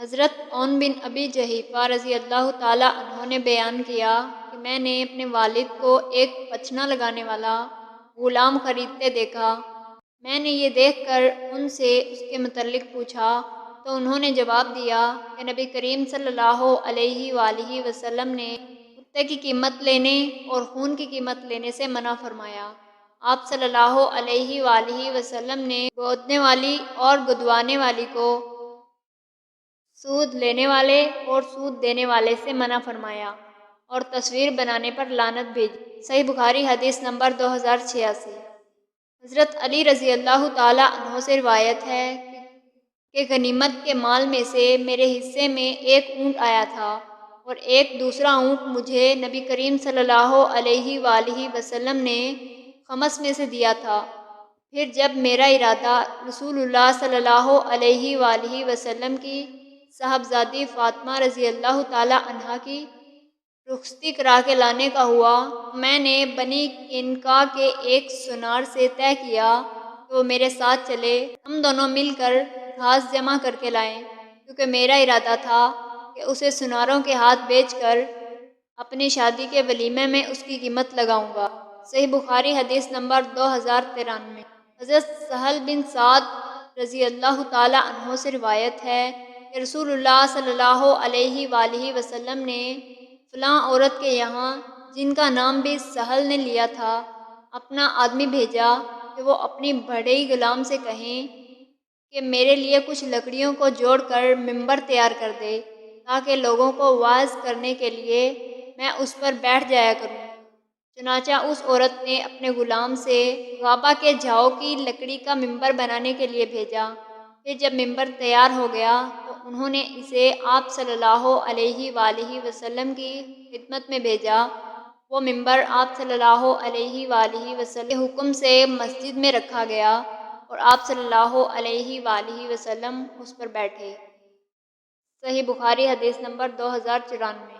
حضرت عون بن ابی جحیفہ رضی اللہ تعالیٰ عنہ نے بیان کیا کہ میں نے اپنے والد کو ایک پچھنا لگانے والا غلام خریدتے دیکھا۔ میں نے یہ دیکھ کر ان سے اس کے متعلق پوچھا تو انہوں نے جواب دیا کہ نبی کریم صلی اللہ علیہ وآلہ وسلم نے کتے کی قیمت لینے اور خون کی قیمت لینے سے منع فرمایا۔ آپ صلی اللہ علیہ وآلہ وسلم نے گودنے والی اور گدوانے والی کو سود لینے والے اور سود دینے والے سے منع فرمایا اور تصویر بنانے پر لعنت بھیجی۔ صحیح بخاری حدیث نمبر 2086۔ حضرت علی رضی اللہ تعالیٰ عنہ سے روایت ہے کہ غنیمت کے مال میں سے میرے حصے میں ایک اونٹ آیا تھا اور ایک دوسرا اونٹ مجھے نبی کریم صلی اللہ علیہ وآلہ وسلم نے خمس میں سے دیا تھا۔ پھر جب میرا ارادہ رسول اللہ صلی اللہ علیہ وآلہ وسلم کی صاحبزادی فاطمہ رضی اللہ تعالیٰ عنہا کی رخصتی کرا کے لانے کا ہوا، میں نے بنی کنکا کے ایک سنار سے طے کیا کہ وہ میرے ساتھ چلے، ہم دونوں مل کر گھاس جمع کر کے لائیں، کیونکہ میرا ارادہ تھا کہ اسے سناروں کے ہاتھ بیچ کر اپنی شادی کے ولیمے میں اس کی قیمت لگاؤں گا۔ صحیح بخاری حدیث نمبر 2093۔ حضرت سہل بن سعد رضی اللہ تعالیٰ عنہ سے روایت ہے کہ رسول اللہ صلی اللہ علیہ وآلہ وسلم نے فلاں عورت کے یہاں، جن کا نام بھی سہل نے لیا تھا، اپنا آدمی بھیجا کہ وہ اپنی بڑھئی غلام سے کہیں کہ میرے لیے کچھ لکڑیوں کو جوڑ کر ممبر تیار کر دے تاکہ لوگوں کو واعظ کرنے کے لیے میں اس پر بیٹھ جایا کروں۔ چنانچہ اس عورت نے اپنے غلام سے غابہ کے جھاؤ کی لکڑی کا ممبر بنانے کے لیے بھیجا۔ پھر جب ممبر تیار ہو گیا تو انہوں نے اسے آپ صلی اللہ علیہ وآلہ وسلم کی خدمت میں بھیجا۔ وہ ممبر آپ صلی اللہ علیہ وآلہ وسلم کے حکم سے مسجد میں رکھا گیا اور آپ صلی اللہ علیہ وآلہ وسلم اس پر بیٹھے۔ صحیح بخاری حدیث نمبر 2094۔